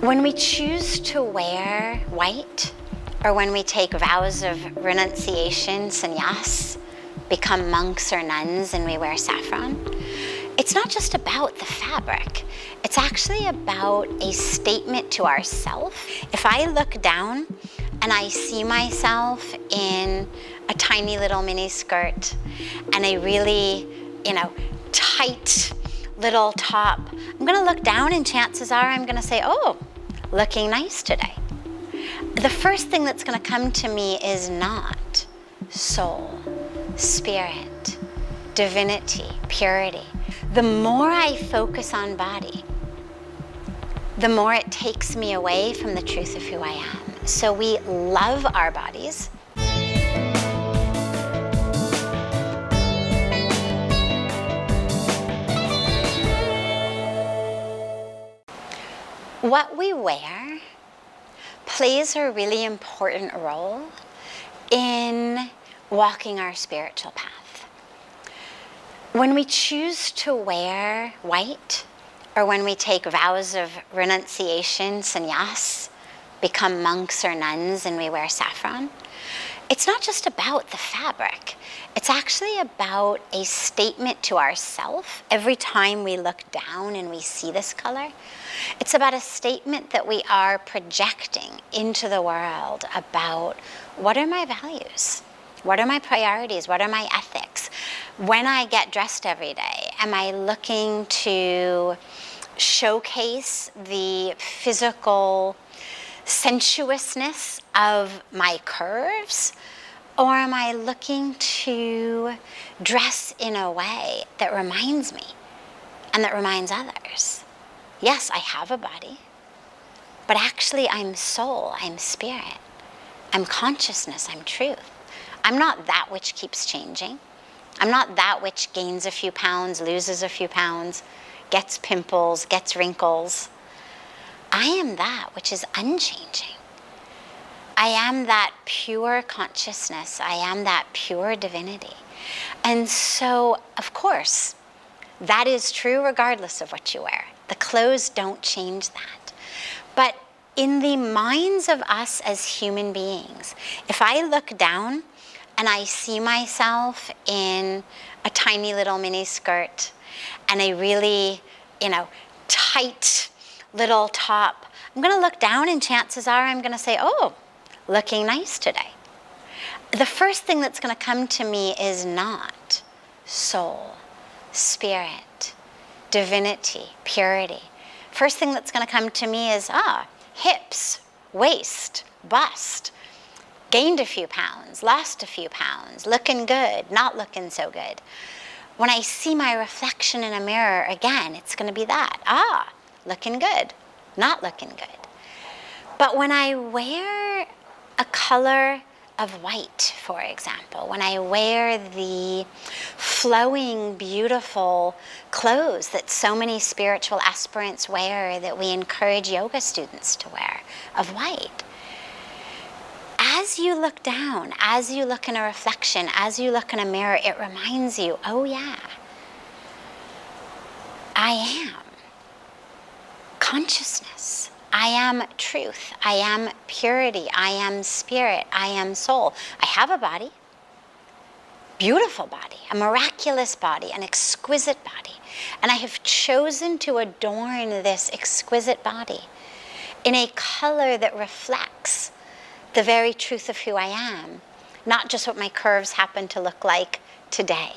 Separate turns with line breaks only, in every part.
When we choose to wear white, or when we take vows of renunciation, sannyas, become monks or nuns and we wear saffron, it's not just about the fabric. It's actually about a statement to ourself. If I look down and I see myself in a tiny little mini skirt and a really, tight little top, I'm gonna look down and chances are I'm gonna say, oh, looking nice today. The first thing that's gonna come to me is not soul, spirit, divinity, purity. The more I focus on body, the more it takes me away from the truth of who I am. So we love our bodies. What we wear plays a really important role in walking our spiritual path. When we choose to wear white, or when we take vows of renunciation, sannyas, become monks or nuns and we wear saffron, it's not just about the fabric. It's actually about a statement to ourself. Every time we look down and we see this color, it's about a statement that we are projecting into the world about what are my values? What are my priorities? What are my ethics? When I get dressed every day, am I looking to showcase the physical sensuousness of my curves? Or am I looking to dress in a way that reminds me and that reminds others? Yes, I have a body, but actually I'm soul, I'm spirit, I'm consciousness, I'm truth. I'm not that which keeps changing. I'm not that which gains a few pounds, loses a few pounds, gets pimples, gets wrinkles. I am that which is unchanging. I am that pure consciousness. I am that pure divinity. And so, of course, that is true regardless of what you wear. The clothes don't change that. But in the minds of us as human beings, if I look down and I see myself in a tiny little mini skirt and a really, tight little top, I'm gonna look down and chances are I'm gonna say, oh, looking nice today. The first thing that's gonna come to me is not soul, spirit, divinity, purity. First thing that's gonna come to me is, hips, waist, bust, gained a few pounds, lost a few pounds, looking good, not looking so good. When I see my reflection in a mirror again, it's gonna be that, looking good, not looking good. But when I wear a color of white, for example, when I wear the flowing, beautiful clothes that so many spiritual aspirants wear, that we encourage yoga students to wear, of white, as you look down, as you look in a reflection, as you look in a mirror, it reminds you, oh yeah, I am consciousness. I am truth. I am purity. I am spirit. I am soul. I have a body, beautiful body, a miraculous body, an exquisite body. And I have chosen to adorn this exquisite body in a color that reflects the very truth of who I am, not just what my curves happen to look like today.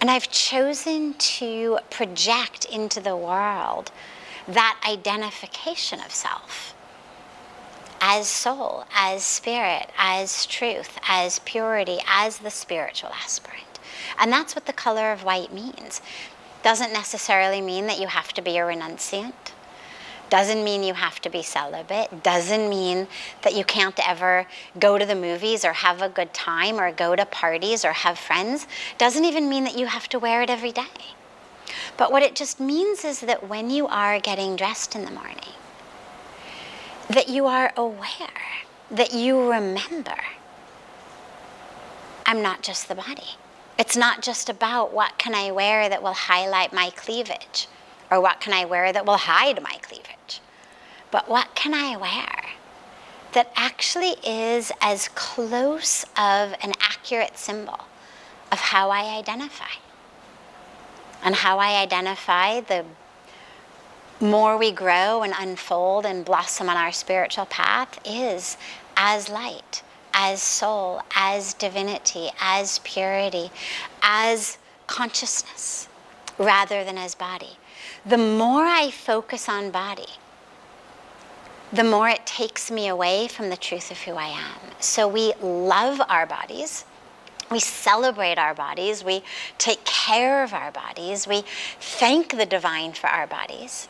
And I've chosen to project into the world that identification of self as soul, as spirit, as truth, as purity, as the spiritual aspirant. And that's what the color of white means. Doesn't necessarily mean that you have to be a renunciant. Doesn't mean you have to be celibate. Doesn't mean that you can't ever go to the movies or have a good time or go to parties or have friends. Doesn't even mean that you have to wear it every day. But what it just means is that when you are getting dressed in the morning, that you are aware, that you remember, I'm not just the body. It's not just about what can I wear that will highlight my cleavage, or what can I wear that will hide my cleavage. but what can I wear that actually is as close of an accurate symbol of how I identify? And how I identify, the more we grow and unfold and blossom on our spiritual path, is as light, as soul, as divinity, as purity, as consciousness, rather than as body. The more I focus on body, the more it takes me away from the truth of who I am. So we love our bodies, we celebrate our bodies, we take care of our bodies, we thank the divine for our bodies.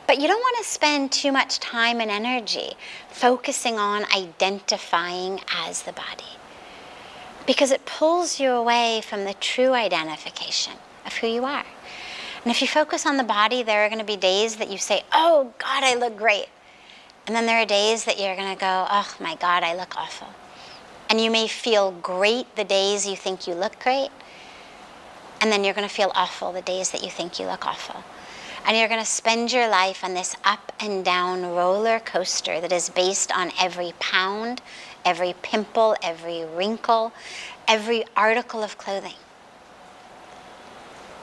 But you don't want to spend too much time and energy focusing on identifying as the body, because it pulls you away from the true identification of who you are. And if you focus on the body, there are going to be days that you say, oh God, I look great. And then there are days that you're going to go, oh my God, I look awful. And you may feel great the days you think you look great, and then you're going to feel awful the days that you think you look awful. And you're going to spend your life on this up and down roller coaster that is based on every pound, every pimple, every wrinkle, every article of clothing.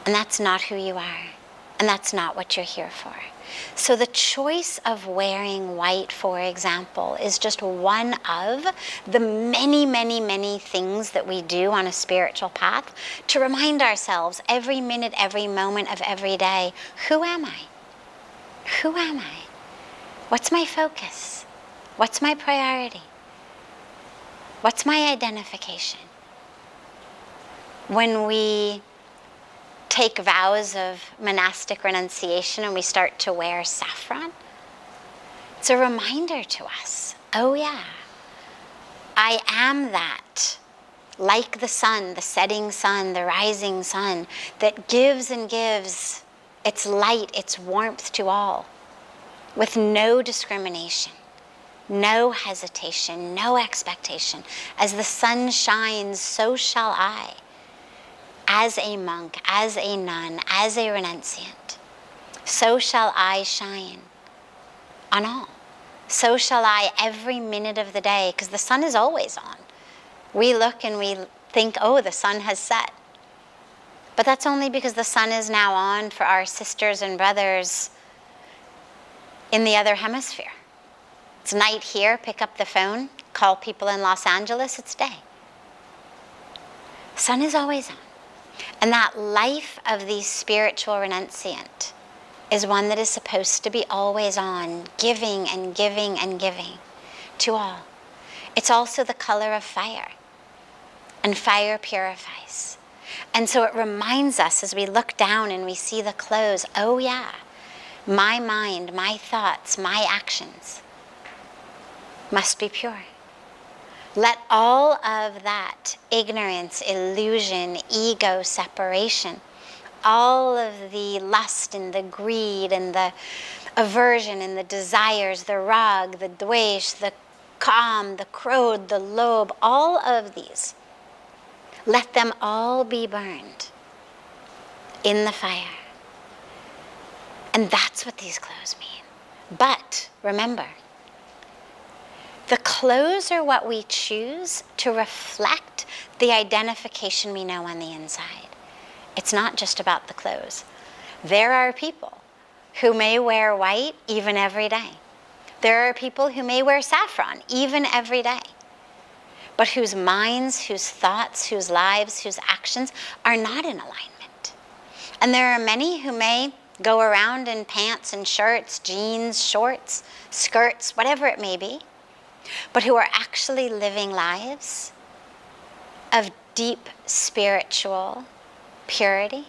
And that's not who you are. And that's not what you're here for. So the choice of wearing white, for example, is just one of the many, many, many things that we do on a spiritual path to remind ourselves every minute, every moment of every day, who am I? Who am I? What's my focus? What's my priority? What's my identification? When we take vows of monastic renunciation and we start to wear saffron, it's a reminder to us, oh yeah, I am that, like the sun, the setting sun, the rising sun, that gives and gives its light, its warmth to all, with no discrimination, no hesitation, no expectation. As the sun shines, so shall I. As a monk, as a nun, as a renunciant, so shall I shine on all. So shall I every minute of the day, because the sun is always on. We look and we think, oh, the sun has set. But that's only because the sun is now on for our sisters and brothers in the other hemisphere. It's night here, pick up the phone, call people in Los Angeles, it's day. The sun is always on. And that life of the spiritual renunciant is one that is supposed to be always on, giving and giving and giving to all. It's also the color of fire, and fire purifies. And so it reminds us as we look down and we see the clothes, oh yeah, my mind, my thoughts, my actions must be pure. Let all of that ignorance, illusion, ego, separation, all of the lust and the greed and the aversion and the desires, the rag, the dvesh, the kam, the krodh, the lobh, all of these, let them all be burned in the fire. And that's what these clothes mean. But remember, the clothes are what we choose to reflect the identification we know on the inside. It's not just about the clothes. There are people who may wear white even every day. There are people who may wear saffron even every day, but whose minds, whose thoughts, whose lives, whose actions are not in alignment. And there are many who may go around in pants and shirts, jeans, shorts, skirts, whatever it may be, but who are actually living lives of deep spiritual purity,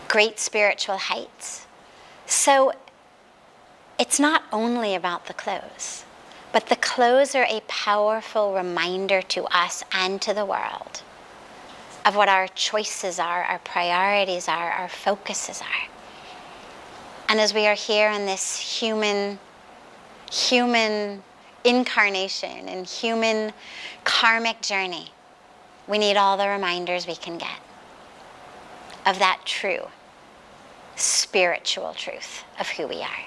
great spiritual heights. So it's not only about the clothes, but the clothes are a powerful reminder to us and to the world of what our choices are, our priorities are, our focuses are. And as we are here in this human incarnation and human karmic journey, we need all the reminders we can get of that true spiritual truth of who we are.